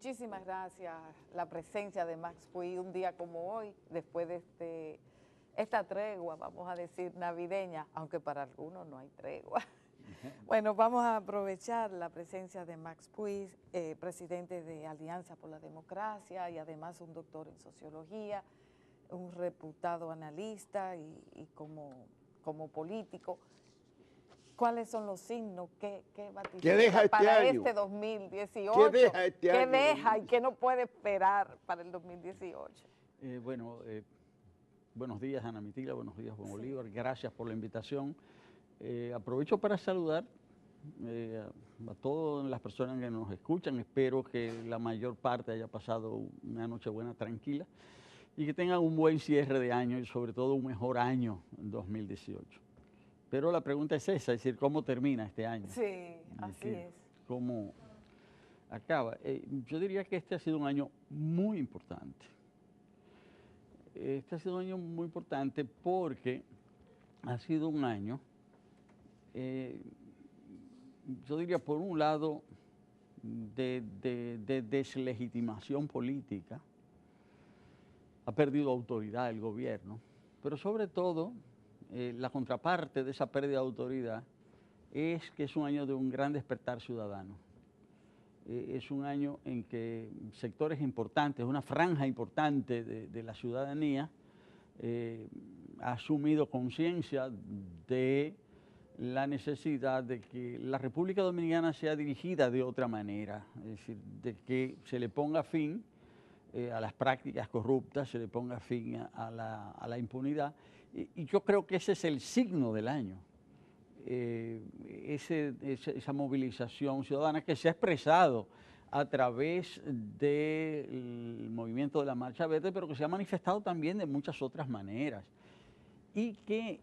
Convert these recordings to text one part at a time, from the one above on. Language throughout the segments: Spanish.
Muchísimas gracias. La presencia de Max Puig un día como hoy, después de esta tregua, vamos a decir, navideña, aunque para algunos no hay tregua. Bueno, vamos a aprovechar la presencia de Max Puig, presidente de Alianza por la Democracia y además un doctor en sociología, un reputado analista y como político. ¿Cuáles son los signos? ¿Qué deja para este año? este 2018? ¿Qué deja este ¿Qué año? deja y qué no puede esperar para el 2018? Buenos días, Ana Mitila, buenos días, Juan Bolívar. Gracias por la invitación. Aprovecho para saludar a todas las personas que nos escuchan. Espero que la mayor parte haya pasado una Nochebuena tranquila y que tengan un buen cierre de año y sobre todo un mejor año en 2018. Pero la pregunta es esa, es decir, ¿cómo termina este año? Sí, así es. ¿Cómo acaba? Yo diría que este ha sido un año muy importante. Este ha sido un año muy importante porque ha sido un año, yo diría por un lado, de deslegitimación política. Ha perdido autoridad el gobierno, pero sobre todo la contraparte de esa pérdida de autoridad es que es un año de un gran despertar ciudadano. Es un año en que sectores importantes, una franja importante de la ciudadanía ha asumido conciencia de la necesidad de que la República Dominicana sea dirigida de otra manera, es decir, de que se le ponga fin a las prácticas corruptas, se le ponga fin a la impunidad. Y yo creo que ese es el signo del año, esa movilización ciudadana que se ha expresado a través del movimiento de la Marcha Verde, pero que se ha manifestado también de muchas otras maneras y que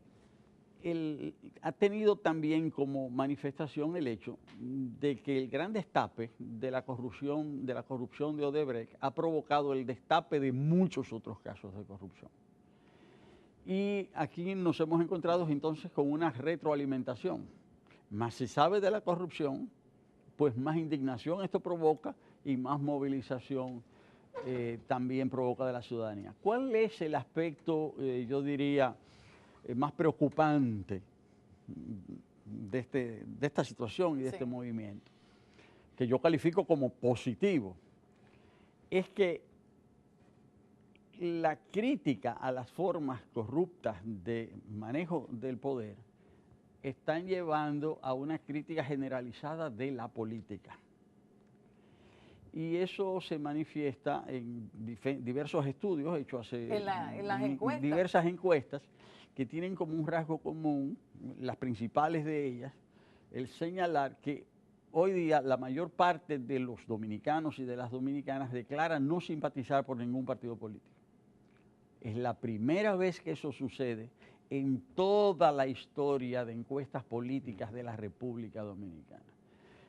ha tenido también como manifestación el hecho de que el gran destape de la corrupción de Odebrecht ha provocado el destape de muchos otros casos de corrupción. Y aquí nos hemos encontrado entonces con una retroalimentación. Más se sabe de la corrupción, pues más indignación esto provoca y más movilización también provoca de la ciudadanía. ¿Cuál es el aspecto, yo diría, más preocupante de esta situación y de este movimiento, que yo califico como positivo? Es que la crítica a las formas corruptas de manejo del poder están llevando a una crítica generalizada de la política. Y eso se manifiesta en diversos estudios hechos hace diversas encuestas que tienen como un rasgo común, las principales de ellas, el señalar que hoy día la mayor parte de los dominicanos y de las dominicanas declaran no simpatizar por ningún partido político. Es la primera vez que eso sucede en toda la historia de encuestas políticas de la República Dominicana.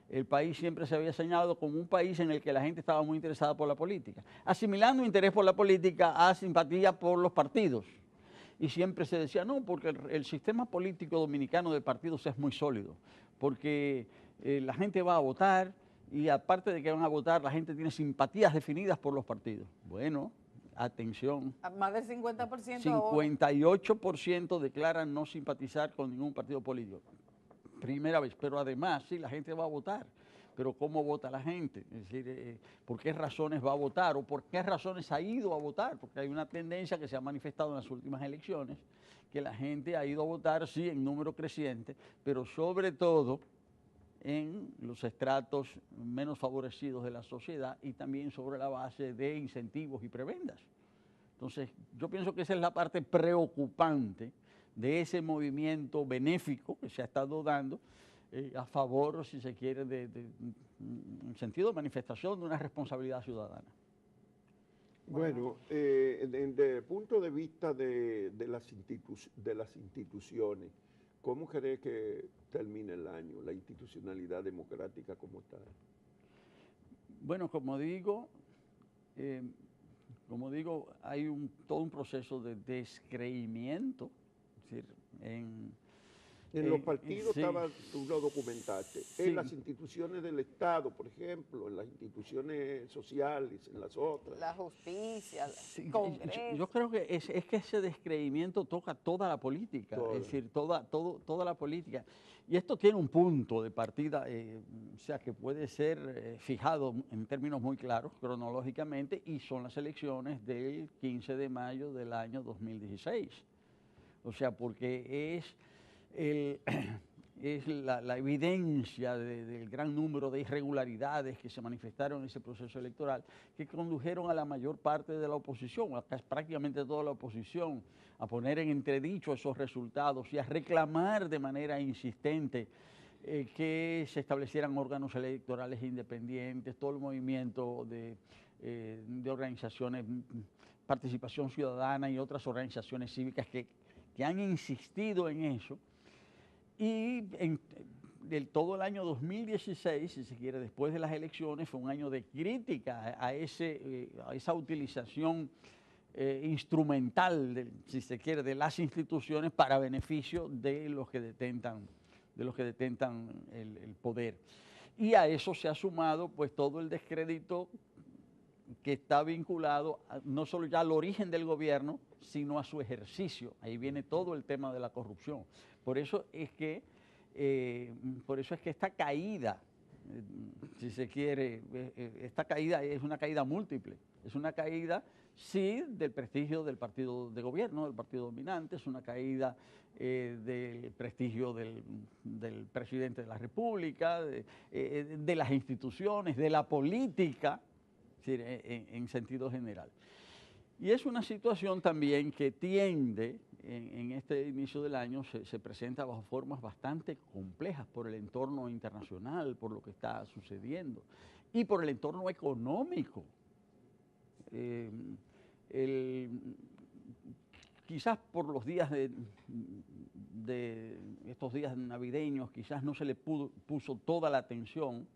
El país siempre se había señalado como un país en el que la gente estaba muy interesada por la política, asimilando interés por la política a simpatía por los partidos. Y siempre se decía, no, porque el sistema político dominicano de partidos es muy sólido, porque la gente va a votar y aparte de que van a votar, la gente tiene simpatías definidas por los partidos. Bueno, atención. Más del 50%. 58% declaran no simpatizar con ningún partido político. Primera vez, pero además, sí, la gente va a votar. Pero ¿cómo vota la gente? Es decir, ¿por qué razones va a votar o por qué razones ha ido a votar? Porque hay una tendencia que se ha manifestado en las últimas elecciones, que la gente ha ido a votar, sí, en número creciente, pero sobre todo en los estratos menos favorecidos de la sociedad y también sobre la base de incentivos y prebendas. Entonces, yo pienso que esa es la parte preocupante de ese movimiento benéfico que se ha estado dando a favor, si se quiere, en sentido de manifestación de una responsabilidad ciudadana. Bueno, desde el punto de vista de las instituciones, ¿cómo cree que termina el año, la institucionalidad democrática como tal? Bueno, como digo, hay todo un proceso de descreimiento, es decir, en En los partidos sí. tú lo documentaste, Sí. en las instituciones del Estado, por ejemplo, en las instituciones sociales, en las otras. La justicia, Sí, el yo Congreso. creo que es que ese descreimiento toca toda la política, Toda. es decir, toda la política. Y esto tiene un punto de partida, o sea, que puede ser fijado en términos muy claros cronológicamente, y son las elecciones del 15 de mayo del año 2016. O sea, porque es es la evidencia del gran número de irregularidades que se manifestaron en ese proceso electoral, que condujeron a la mayor parte de la oposición, prácticamente toda la oposición, a poner en entredicho esos resultados y a reclamar de manera insistente que se establecieran órganos electorales independientes, todo el movimiento de organizaciones, Participación Ciudadana y otras organizaciones cívicas que han insistido en eso. Y todo el año 2016, si se quiere, después de las elecciones, fue un año de crítica a esa utilización instrumental, si se quiere, de las instituciones para beneficio de los que detentan, el poder. Y a eso se ha sumado pues todo el descrédito que está vinculado no solo ya al origen del gobierno, sino a su ejercicio. Ahí viene todo el tema de la corrupción. Por eso es que esta caída, si se quiere, esta caída es una caída múltiple. Es una caída, sí, del prestigio del partido de gobierno, del partido dominante, es una caída del prestigio del presidente de la República, de las instituciones, de la política, en sentido general. Y es una situación también que tiende, en este inicio del año, se presenta bajo formas bastante complejas por el entorno internacional, por lo que está sucediendo, y por el entorno económico. Quizás por los días de estos días navideños, quizás no se le puso toda la atención,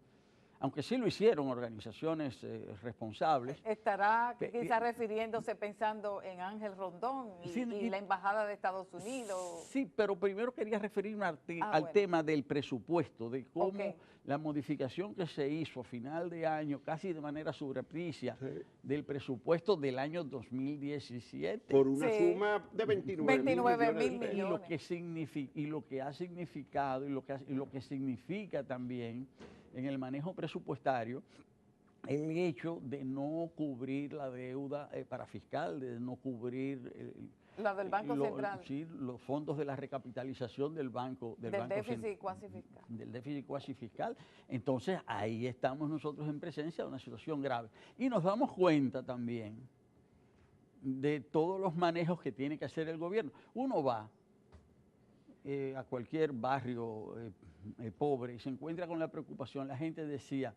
aunque sí lo hicieron organizaciones responsables. Estará quizás refiriéndose, pensando en Ángel Rondón y la Embajada de Estados Unidos. Sí, pero primero quería referirme al bueno. tema del presupuesto, de cómo la modificación que se hizo a final de año, casi de manera surrepricia, del presupuesto del año 2017. Por una suma de 29 mil millones. Y lo que ha significado, y lo que significa también en el manejo presupuestario, el hecho de no cubrir la deuda parafiscal, de no cubrir la del Banco Central. Sí, los fondos de la recapitalización del banco. Del déficit cuasi fiscal. Del déficit cuasi fiscal. Entonces, ahí estamos nosotros en presencia de una situación grave. Y nos damos cuenta también de todos los manejos que tiene que hacer el gobierno. Uno va a cualquier barrio pobre y se encuentra con la preocupación. La gente decía,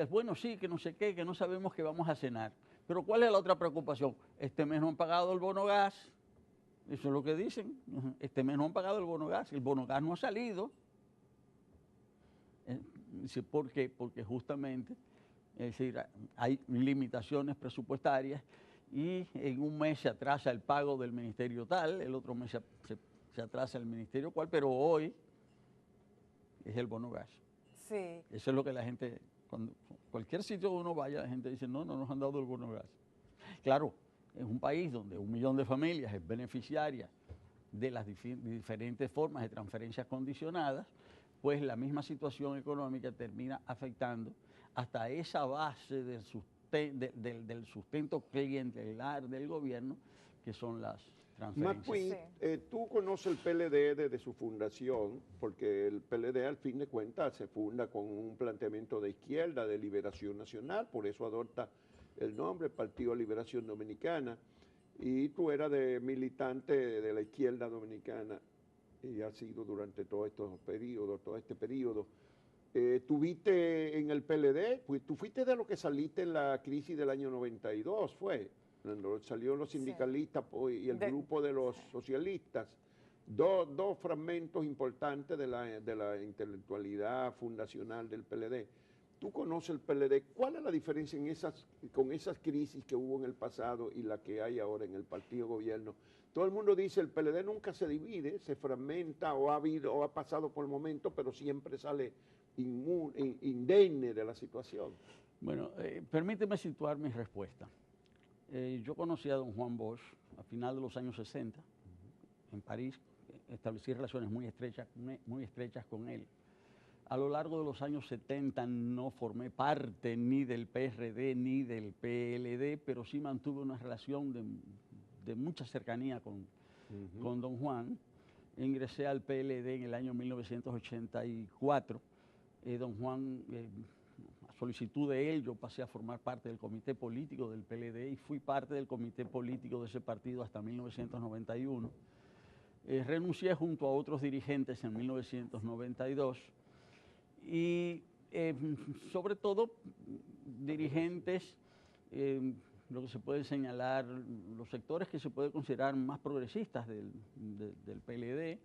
bueno, sí, que no sé qué, que no sabemos qué vamos a cenar. Pero ¿cuál es la otra preocupación? Este mes no han pagado el bono gas. Eso es lo que dicen. Este mes no han pagado el bono gas. El bono gas no ha salido. ¿Por qué? Porque justamente, es decir, hay limitaciones presupuestarias y en un mes se atrasa el pago del ministerio tal, el otro mes se atrasa el ministerio cual, pero hoy es el bono gas. Sí. Eso es lo que la gente, cuando cualquier sitio donde uno vaya, la gente dice, no nos han dado el bono gas. Claro, es un país donde 1 millón de familias es beneficiaria de las diferentes formas de transferencias condicionadas, pues la misma situación económica termina afectando hasta esa base del sustento clientelar del gobierno, que son las transferencias. Macui, tú conoces el PLD desde su fundación, porque el PLD al fin de cuentas se funda con un planteamiento de izquierda, de liberación nacional, por eso adopta el nombre Partido de Liberación Dominicana, y tú eras militante de la izquierda dominicana y has sido durante todo este periodo. ¿Tuviste en el PLD? Pues tú fuiste de lo que saliste en la crisis del año 92, ¿fue? Cuando salieron los sindicalistas y el grupo de los socialistas, dos fragmentos importantes de la intelectualidad fundacional del PLD. Tú conoces el PLD, ¿cuál es la diferencia con esas crisis que hubo en el pasado y la que hay ahora en el partido gobierno? todo el mundo dice el PLD nunca se divide, se fragmenta o ha pasado por momentos, pero siempre sale indemne de la situación. Bueno, permíteme situar mi respuesta. Yo conocí a don Juan Bosch a final de los años 60 en París, establecí relaciones muy estrechas con él. A lo largo de los años 70 no formé parte ni del PRD ni del PLD, pero sí mantuve una relación de mucha cercanía con don Juan. Ingresé al PLD en el año 1984. Don Juan, a solicitud de él, yo pasé a formar parte del comité político del PLD y fui parte del comité político de ese partido hasta 1991. Renuncié junto a otros dirigentes en 1992 y sobre todo dirigentes, lo que se puede señalar, los sectores que se pueden considerar más progresistas del PLD,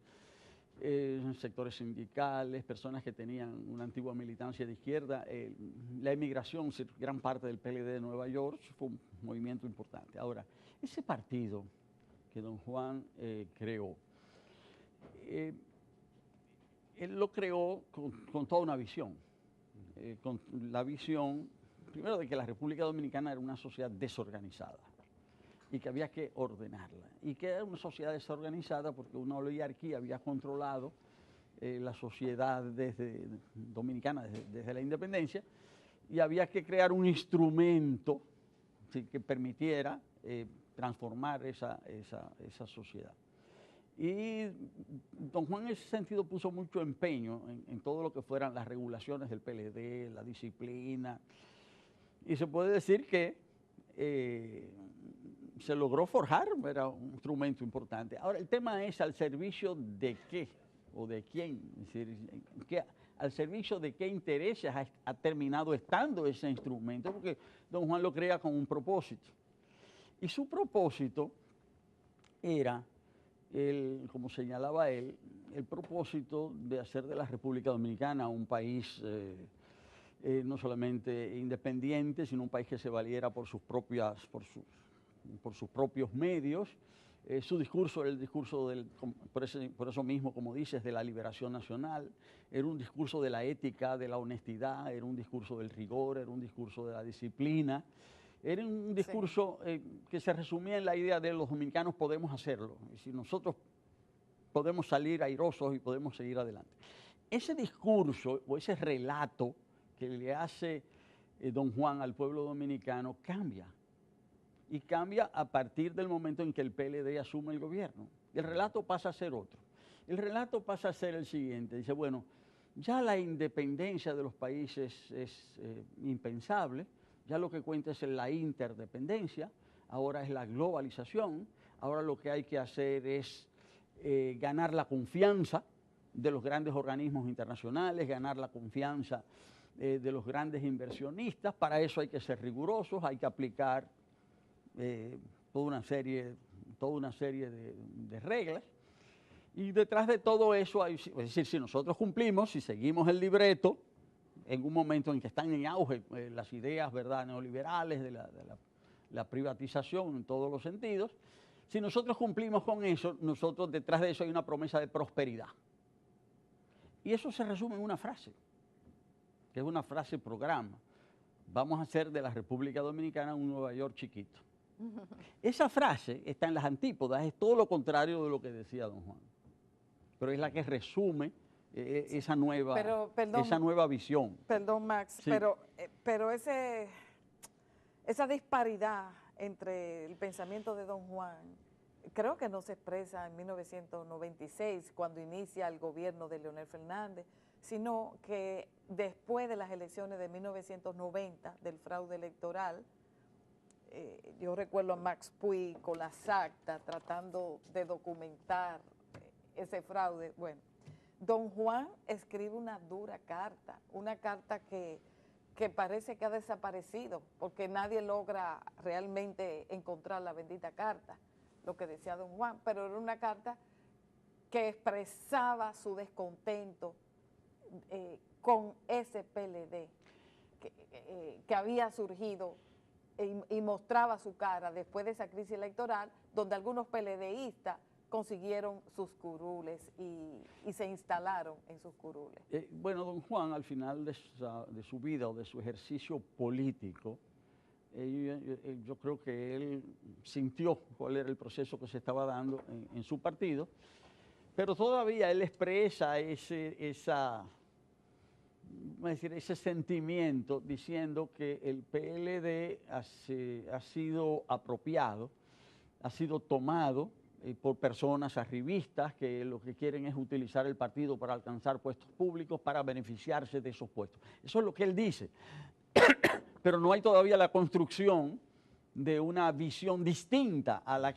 sectores sindicales, personas que tenían una antigua militancia de izquierda. La emigración, gran parte del PLD de Nueva York, fue un movimiento importante. Ahora, ese partido que don Juan creó, él lo creó con toda una visión, con la visión, primero, de que la República Dominicana era una sociedad desorganizada y que había que ordenarla, y que era una sociedad desorganizada porque una oligarquía había controlado la sociedad dominicana desde la independencia, y había que crear un instrumento, ¿sí?, que permitiera transformar esa sociedad. Y don Juan en ese sentido puso mucho empeño en todo lo que fueran las regulaciones del PLD, la disciplina, y se puede decir que se logró forjar, era un instrumento importante. Ahora, el tema es al servicio de qué o de quién, es decir, al servicio de qué intereses ha terminado estando ese instrumento, porque don Juan lo crea con un propósito. Y su propósito era, como señalaba él, el propósito de hacer de la República Dominicana un país no solamente independiente, sino un país que se valiera por sus propios medios. Su discurso era el discurso, por eso mismo, como dices, de la liberación nacional. Era un discurso de la ética, de la honestidad, era un discurso del rigor, era un discurso de la disciplina. Era un discurso que se resumía en la idea de los dominicanos podemos hacerlo, y si nosotros podemos salir airosos y podemos seguir adelante. Ese discurso o ese relato que le hace don Juan al pueblo dominicano cambia. Y cambia a partir del momento en que el PLD asume el gobierno. El relato pasa a ser otro. El relato pasa a ser el siguiente. Dice, bueno, ya la independencia de los países es impensable. Ya lo que cuenta es la interdependencia. Ahora es la globalización. Ahora lo que hay que hacer es ganar la confianza de los grandes organismos internacionales, ganar la confianza de los grandes inversionistas. Para eso hay que ser rigurosos, hay que aplicar toda una serie de reglas, y detrás de todo eso hay, es decir, si nosotros cumplimos, si seguimos el libreto, en un momento en que están en auge las ideas, ¿verdad?, neoliberales de la privatización en todos los sentidos, si nosotros cumplimos con eso, nosotros detrás de eso hay una promesa de prosperidad. Y eso se resume en una frase, que es una frase programa: vamos a hacer de la República Dominicana un Nueva York chiquito. Esa frase está en las antípodas, es todo lo contrario de lo que decía don Juan, pero es la que resume esa nueva visión. Perdón, Max, sí. pero esa disparidad entre el pensamiento de don Juan, creo que no se expresa en 1996, cuando inicia el gobierno de Leonel Fernández, sino que después de las elecciones de 1990, del fraude electoral. Yo recuerdo a Max Puig con las actas tratando de documentar ese fraude. Bueno, don Juan escribe una dura carta, una carta que parece que ha desaparecido, porque nadie logra realmente encontrar la bendita carta, lo que decía don Juan, pero era una carta que expresaba su descontento con ese PLD que había surgido y mostraba su cara después de esa crisis electoral, donde algunos PLDistas consiguieron sus curules y se instalaron en sus curules. Bueno, don Juan, al final de su vida o de su ejercicio político, yo creo que él sintió cuál era el proceso que se estaba dando en su partido, pero todavía él expresa ese sentimiento diciendo que el PLD ha sido apropiado, ha sido tomado por personas arribistas que lo que quieren es utilizar el partido para alcanzar puestos públicos, para beneficiarse de esos puestos. Eso es lo que él dice. Pero no hay todavía la construcción de una visión distinta a la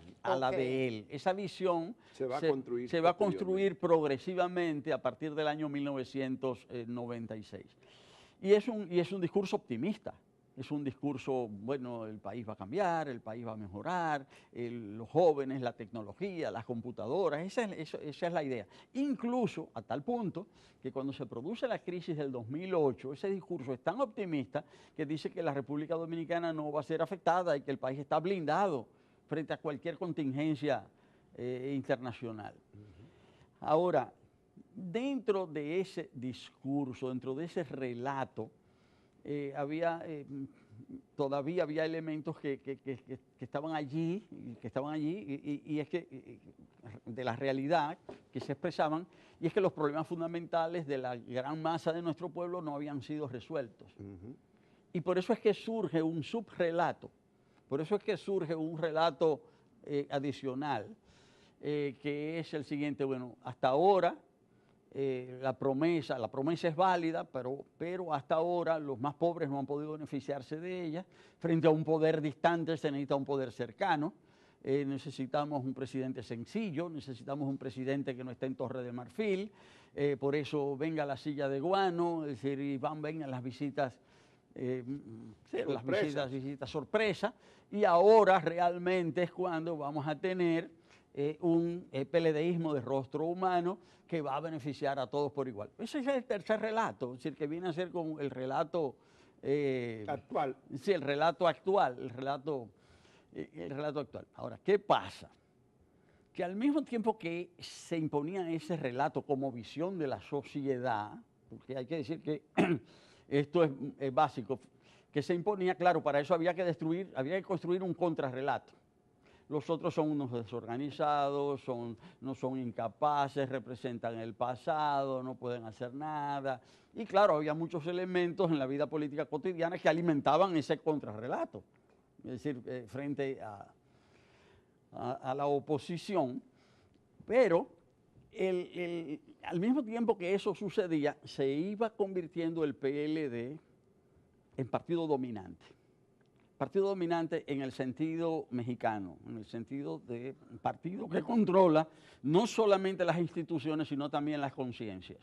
de él. Esa visión se va a construir progresivamente a partir del año 1996. Y es un discurso optimista. Es un discurso, bueno, el país va a cambiar, el país va a mejorar, los jóvenes, la tecnología, las computadoras, esa es la idea. Incluso a tal punto que cuando se produce la crisis del 2008, ese discurso es tan optimista que dice que la República Dominicana no va a ser afectada y que el país está blindado frente a cualquier contingencia internacional. Ahora, dentro de ese discurso, dentro de ese relato, todavía había elementos que estaban allí, y es que de la realidad que se expresaban, y es que los problemas fundamentales de la gran masa de nuestro pueblo no habían sido resueltos. Y por eso es que surge un subrelato, por eso es que surge un relato adicional, que es el siguiente: bueno, hasta ahora la promesa es válida, pero hasta ahora los más pobres no han podido beneficiarse de ella. Frente a un poder distante se necesita un poder cercano. Necesitamos un presidente sencillo, necesitamos un presidente que no esté en Torre de Marfil. Por eso venga la silla de guano, es decir, vengan las visitas, visitas sorpresa. Y ahora realmente es cuando vamos a tener un PLDismo de rostro humano que va a beneficiar a todos por igual. Ese es el tercer relato, es decir, que viene a ser como el relato actual. Sí, el relato actual, el relato actual. Ahora, ¿qué pasa? Que al mismo tiempo que se imponía ese relato como visión de la sociedad, porque hay que decir que esto es básico, que se imponía, claro, para eso había que construir un contrarrelato. Los otros son unos desorganizados, no son incapaces, representan el pasado, no pueden hacer nada. Y claro, había muchos elementos en la vida política cotidiana que alimentaban ese contrarrelato. Es decir, frente a la oposición. Pero al mismo tiempo que eso sucedía, se iba convirtiendo el PLD en partido dominante. Partido dominante en el sentido mexicano, en el sentido de partido que controla no solamente las instituciones, sino también las conciencias.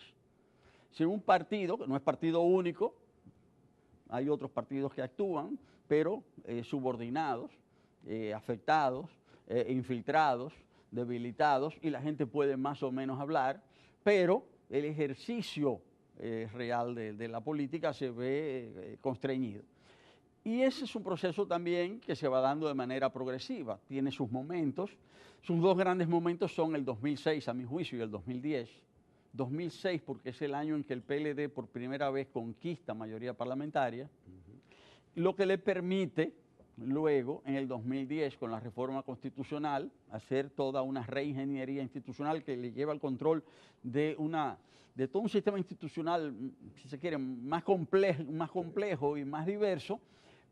Si un partido, que no es partido único, hay otros partidos que actúan, pero subordinados, afectados, infiltrados, debilitados, y la gente puede más o menos hablar, pero el ejercicio real de la política se ve constreñido. Y ese es un proceso también que se va dando de manera progresiva, tiene sus momentos. Sus dos grandes momentos son el 2006, a mi juicio, y el 2010. 2006 porque es el año en que el PLD por primera vez conquista mayoría parlamentaria, lo que le permite luego, en el 2010, con la reforma constitucional, hacer toda una reingeniería institucional que le lleva al control de todo un sistema institucional, si se quiere, más complejo y más diverso,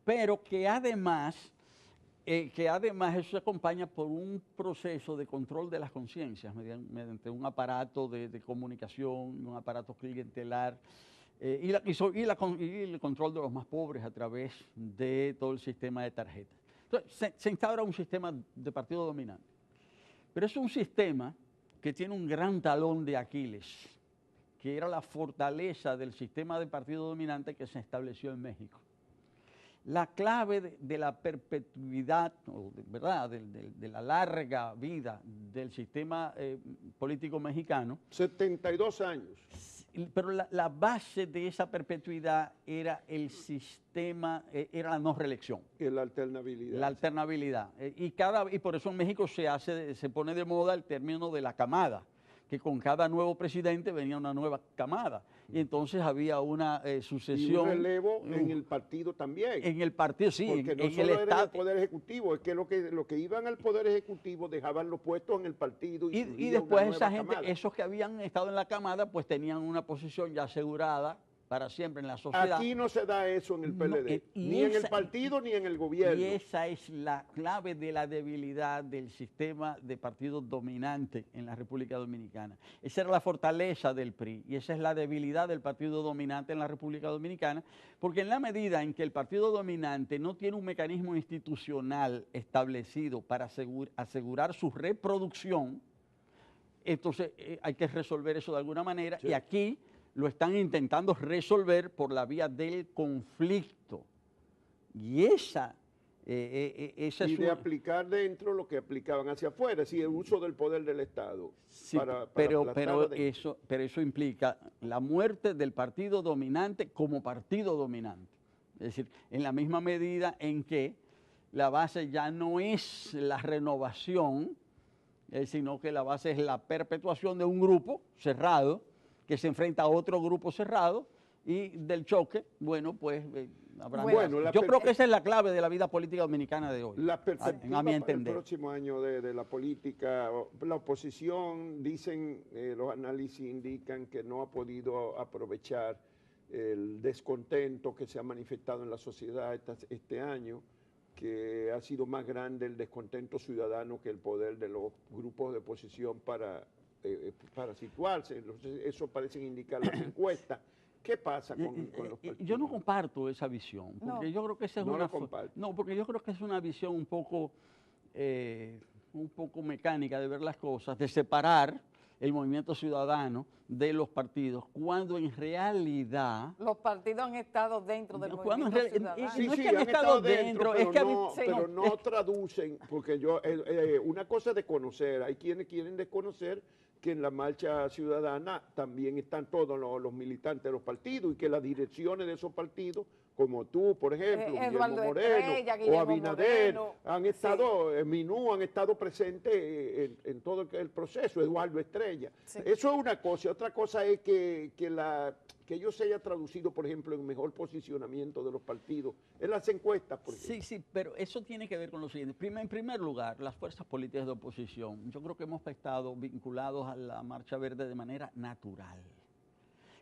pero que además eso se acompaña por un proceso de control de las conciencias mediante un aparato de comunicación, un aparato clientelar, y el control de los más pobres a través de todo el sistema de tarjetas. Entonces, se instaura un sistema de partido dominante. Pero es un sistema que tiene un gran talón de Aquiles, que era la fortaleza del sistema de partido dominante que se estableció en México. La clave de la perpetuidad, ¿verdad?, de la larga vida del sistema político mexicano. 72 años. pero la base de esa perpetuidad era el sistema, era la no reelección. Y la alternabilidad. La alternabilidad. Y por eso en México se pone de moda el término de la camada, que con cada nuevo presidente venía una nueva camada. Y entonces había una sucesión. Y un relevo en el partido también. En el partido, sí. Porque no en solo el era en el Poder Ejecutivo, es que los que iban al Poder Ejecutivo dejaban los puestos en el partido. Y surgía después una esa nueva gente, camada. esos que habían estado en la camada, pues tenían una posición ya asegurada para siempre en la sociedad. Aquí no se da eso en el No, PLD, ni en el partido ni en el gobierno. Y esa es la clave de la debilidad del sistema de partido dominante en la República Dominicana. Esa era la fortaleza del PRI y esa es la debilidad del partido dominante en la República Dominicana, porque en la medida en que el partido dominante no tiene un mecanismo institucional establecido para asegurar su reproducción, entonces hay que resolver eso de alguna manera, Sí. y aquí lo están intentando resolver por la vía del conflicto. Y esa es de aplicar dentro lo que aplicaban hacia afuera, es decir, el uso del poder del Estado. Sí, pero aplastar adentro. eso implica la muerte del partido dominante como partido dominante. Es decir, en la misma medida en que la base ya no es la renovación, sino que la base es la perpetuación de un grupo cerrado que se enfrenta a otro grupo cerrado y del choque, bueno, pues habrá. Bueno, yo creo que esa es la clave de la vida política dominicana de hoy. La perspectiva a mi para el entender. próximo año de la política, la oposición, dicen, los análisis indican que no ha podido aprovechar el descontento que se ha manifestado en la sociedad este año, que ha sido más grande el descontento ciudadano que el poder de los grupos de oposición para situarse. Entonces, eso parecen indicar las encuestas. ¿Qué pasa con los partidos? Yo no comparto esa visión, porque yo creo que esa es porque yo creo que es una visión un poco mecánica de ver las cosas, de separar el movimiento ciudadano de los partidos, cuando en realidad los partidos han estado dentro del movimiento ciudadano. Sí, no es sí, que han estado dentro, es que pero no traducen, porque una cosa es de conocer, hay quienes quieren desconocer que en la marcha ciudadana también están todos los militantes de los partidos y que las direcciones de esos partidos, como tú, por ejemplo, Guillermo Moreno o Abinader, han estado, Minú, han estado presentes en todo el proceso, Eduardo Estrella. Sí. Eso es una cosa. Otra cosa es que ellos se haya traducido, por ejemplo, en mejor posicionamiento de los partidos en las encuestas. Por ejemplo. Sí, pero eso tiene que ver con lo siguiente. En primer lugar, las fuerzas políticas de oposición, yo creo que hemos estado vinculados a la Marcha Verde de manera natural.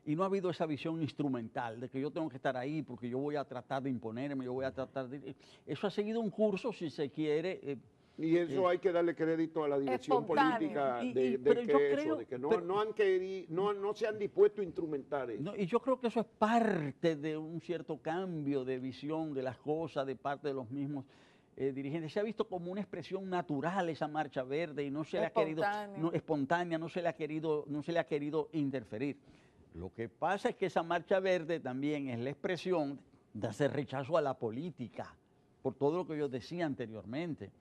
Y no ha habido esa visión instrumental de que yo tengo que estar ahí porque yo voy a tratar de imponerme, yo voy a tratar de... Eso ha seguido un curso, si se quiere... y eso hay que darle crédito a la dirección política de que no se han dispuesto a instrumentar eso. Y yo creo que eso es parte de un cierto cambio de visión de las cosas de parte de los mismos dirigentes. Se ha visto como una expresión natural esa Marcha Verde y no se le ha querido... espontánea, no se le ha querido interferir. Lo que pasa es que esa Marcha Verde también es la expresión de ese rechazo a la política, por todo lo que yo decía anteriormente.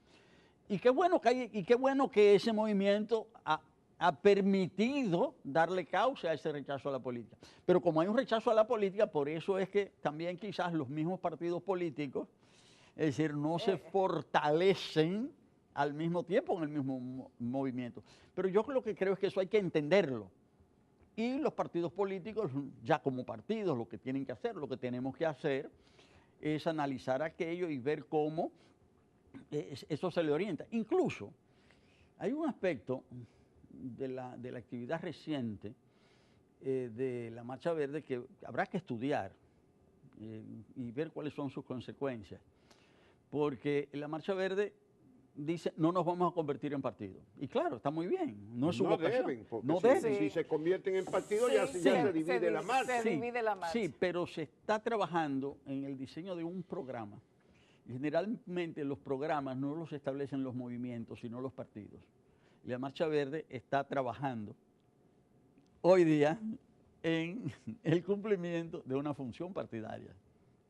Y qué bueno que ese movimiento ha permitido darle causa a ese rechazo a la política. Pero como hay un rechazo a la política, por eso es que también quizás los mismos partidos políticos, es decir, no se fortalecen al mismo tiempo en el mismo movimiento. Pero yo lo que creo es que eso hay que entenderlo. Y los partidos políticos, ya como partidos, lo que tienen que hacer, lo que tenemos que hacer es analizar aquello y ver cómo eso se le orienta. Incluso hay un aspecto de la actividad reciente de la Marcha Verde que habrá que estudiar y ver cuáles son sus consecuencias. Porque la Marcha Verde dice, no nos vamos a convertir en partido. Y claro, está muy bien, no es su vocación. No deben. Si se convierten en partido, ya se divide la marcha. Sí, pero se está trabajando en el diseño de un programa. Generalmente los programas no los establecen los movimientos, sino los partidos. Y la Marcha Verde está trabajando hoy día en el cumplimiento de una función partidaria,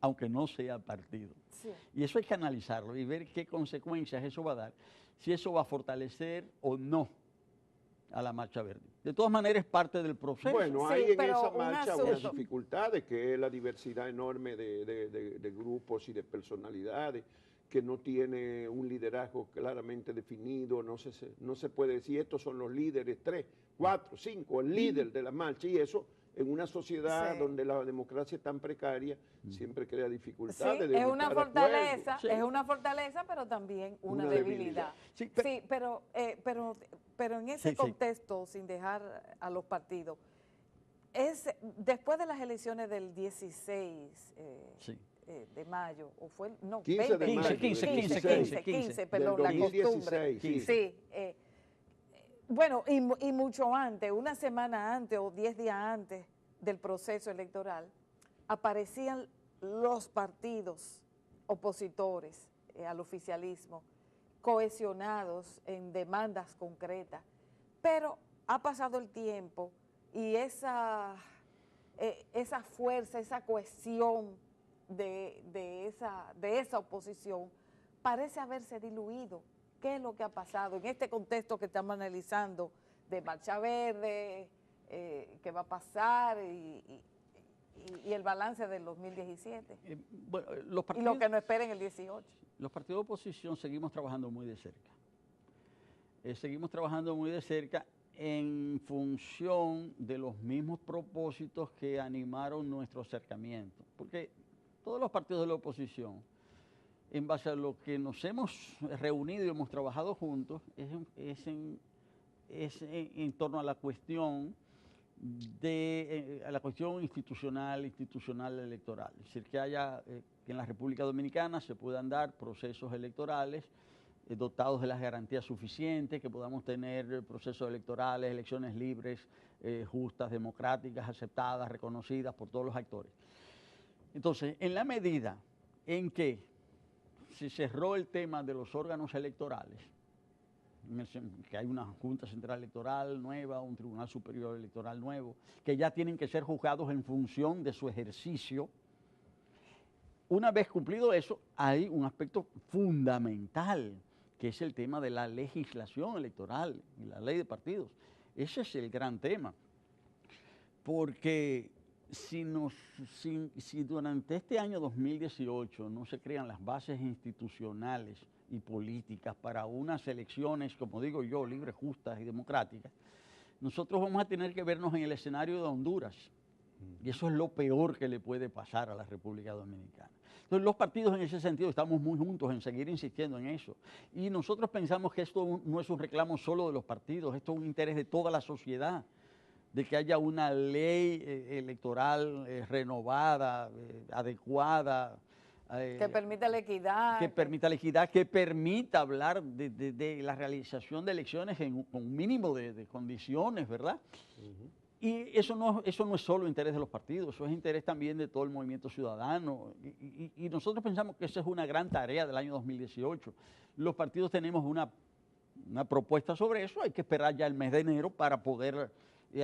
aunque no sea partido. Sí. Y eso hay que analizarlo y ver qué consecuencias eso va a dar, si eso va a fortalecer o no a la Marcha Verde. De todas maneras, es parte del proceso. Bueno, Sí, hay en pero esa un marcha asunto. unas dificultades, que es la diversidad enorme de grupos y de personalidades, que no tiene un liderazgo claramente definido, no se puede decir estos son los líderes, 3, 4, 5, el líder de la marcha, y eso en una sociedad Sí. donde la democracia es tan precaria, siempre crea Sí, dificultades de es una estar de fortaleza, acuerdo. Sí. es una fortaleza, pero también una Una debilidad. debilidad. Sí, Pero en ese Sí, sí. contexto, sin dejar a los partidos, después de las elecciones del 16 Sí. de mayo, o fue, no, 15 de 20 mayo, 15, perdón, la 2016, costumbre. sí. Sí, bueno, y mucho antes, una semana antes o 10 días antes del proceso electoral, aparecían los partidos opositores al oficialismo, cohesionados en demandas concretas, pero ha pasado el tiempo y esa fuerza, esa cohesión de esa oposición parece haberse diluido. ¿Qué es lo que ha pasado en este contexto que estamos analizando de Marcha Verde, qué va a pasar y el balance del 2017? Bueno, Y lo que nos espera en el 18. los partidos de oposición seguimos trabajando muy de cerca. Seguimos trabajando muy de cerca en función de los mismos propósitos que animaron nuestro acercamiento. Porque todos los partidos de la oposición, en base a lo que nos hemos reunido y hemos trabajado juntos, es en torno a la cuestión a la cuestión institucional electoral. Es decir, que en la República Dominicana se puedan dar procesos electorales dotados de las garantías suficientes, que podamos tener procesos electorales, elecciones libres, justas, democráticas, aceptadas, reconocidas por todos los actores. Entonces, en la medida en que se cerró el tema de los órganos electorales, que hay una Junta Central Electoral nueva, un Tribunal Superior Electoral nuevo, que ya tienen que ser juzgados en función de su ejercicio. Una vez cumplido eso, hay un aspecto fundamental, que es el tema de la legislación electoral y la ley de partidos. Ese es el gran tema, porque si durante este año 2018 no se crean las bases institucionales y políticas para unas elecciones, como digo yo, libres, justas y democráticas, nosotros vamos a tener que vernos en el escenario de Honduras. Y eso es lo peor que le puede pasar a la República Dominicana. Entonces, los partidos en ese sentido estamos muy juntos en seguir insistiendo en eso. Y nosotros pensamos que esto no es un reclamo solo de los partidos, esto es un interés de toda la sociedad, de que haya una ley electoral renovada, adecuada, Que permita la equidad. que permita la equidad, que permita hablar de la realización de elecciones con un mínimo de condiciones, ¿verdad? Y eso no es solo interés de los partidos, eso es interés también de todo el movimiento ciudadano. Y nosotros pensamos que esa es una gran tarea del año 2018. Los partidos tenemos una propuesta sobre eso, hay que esperar ya el mes de enero para poder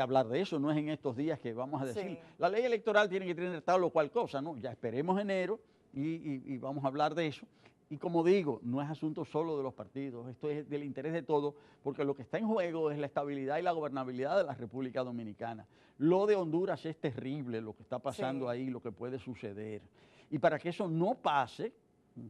hablar de eso, no es en estos días que vamos a decir, Sí. la ley electoral tiene que tener tal o cual cosa, no, ya esperemos enero y vamos a hablar de eso. Y como digo, no es asunto solo de los partidos, esto es del interés de todos, porque lo que está en juego es la estabilidad y la gobernabilidad de la República Dominicana. Lo de Honduras es terrible, lo que está pasando ahí, lo que puede suceder. Y para que eso no pase,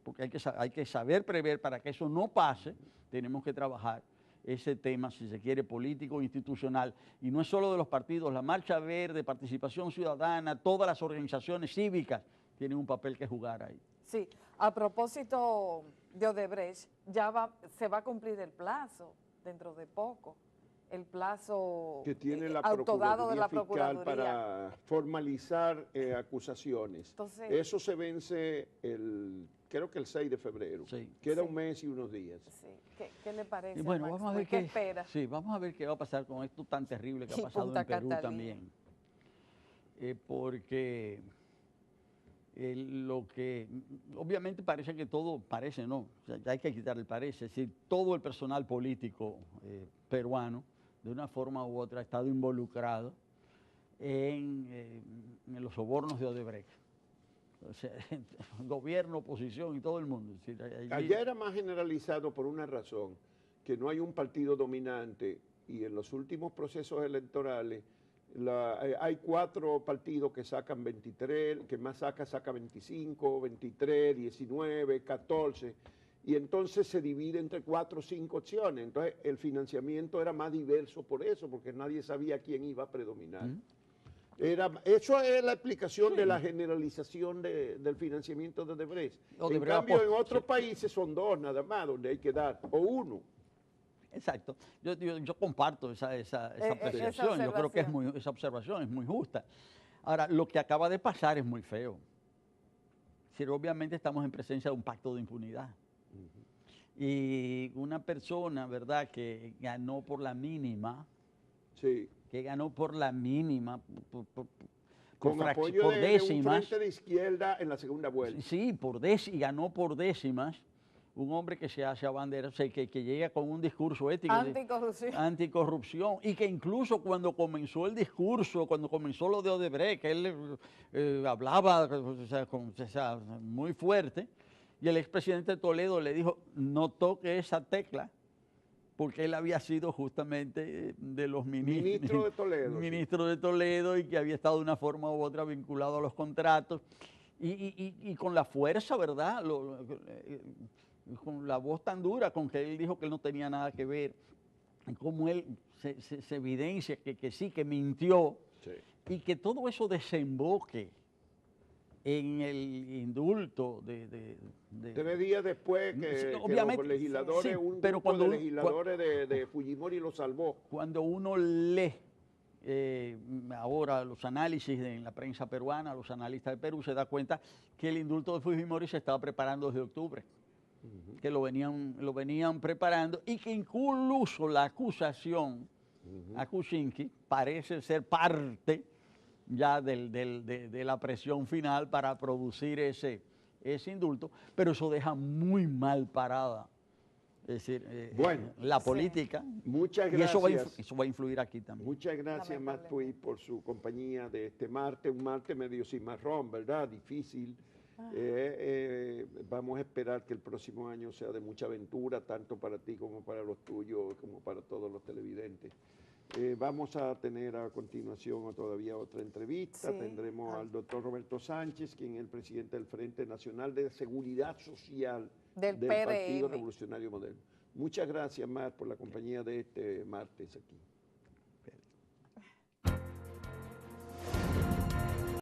porque hay que saber prever, para que eso no pase, tenemos que trabajar ese tema, si se quiere, político, institucional. Y no es solo de los partidos, la Marcha Verde, Participación Ciudadana, todas las organizaciones cívicas tienen un papel que jugar ahí. Sí, a propósito de Odebrecht, se va a cumplir el plazo dentro de poco, el plazo que tiene la autodado de la Fiscal Procuraduría. para formalizar acusaciones. Entonces, eso se vence creo que el 6 de febrero. Sí. Queda Sí. un mes y unos días. sí, ¿qué le parece? Y bueno, Max? vamos a ver ¿Qué espera? sí, vamos a ver qué va a pasar con esto tan terrible que ha Y pasado Punta en Perú Catalina. también. Porque lo que obviamente parece que todo, parece no, o sea, ya hay que quitar el parece, es decir, todo el personal político peruano, de una forma u otra, ha estado involucrado en los sobornos de Odebrecht. O sea, gobierno, oposición y todo el mundo. Es decir, Allá era más generalizado por una razón, que no hay un partido dominante y en los últimos procesos electorales hay 4 partidos que sacan 23, el que más saca 25, 23, 19, 14, y entonces se divide entre 4 o 5 opciones. Entonces el financiamiento era más diverso por eso, porque nadie sabía quién iba a predominar. Eso es la explicación de la generalización del financiamiento de Odebrecht. En cambio, en otros países son 2 nada más, donde hay que dar, o 1. Exacto. Yo comparto esa apreciación. Yo creo que esa observación es muy justa. Ahora, lo que acaba de pasar es muy feo. Si obviamente estamos en presencia de un pacto de impunidad. Y una persona, ¿verdad?, que ganó por la mínima, sí, que ganó por la mínima, con apoyo por décimas. De un frente de izquierda en la segunda vuelta. Sí, y ganó por décimas. Un hombre que se hace bandera, o sea, que llega con un discurso ético anticorrupción, y que incluso cuando comenzó el discurso, cuando comenzó lo de Odebrecht, que él hablaba muy fuerte, y el expresidente Toledo le dijo, no toque esa tecla, porque él había sido justamente de los ministro de Toledo. Ministro de Toledo, y que había estado de una forma u otra vinculado a los contratos, y con la fuerza, ¿verdad?, con la voz tan dura con que él dijo que él no tenía nada que ver, como él se evidencia que sí, que mintió, sí, y que todo eso desemboque en el indulto de 3 días después que los legisladores, un grupo de legisladores de Fujimori lo salvó. Cuando uno lee ahora los análisis en la prensa peruana, los analistas de Perú, se da cuenta que el indulto de Fujimori se estaba preparando desde octubre. Que lo venían preparando, y que incluso la acusación a Kuczynski parece ser parte ya de la presión final para producir ese indulto, pero eso deja muy mal parada, es decir, la política. Muchas gracias. Y eso va a influir aquí también. Muchas gracias, Matuí, por su compañía de este martes, un martes medio cimarrón, ¿verdad? Difícil. Vamos a esperar que el próximo año sea de mucha aventura, tanto para ti como para los tuyos, como para todos los televidentes. Vamos a tener a continuación todavía otra entrevista. Sí. Tendremos al doctor Roberto Sánchez, quien es el presidente del Frente Nacional de Seguridad Social del Partido Revolucionario Moderno. Muchas gracias, Mar, por la compañía de este martes aquí.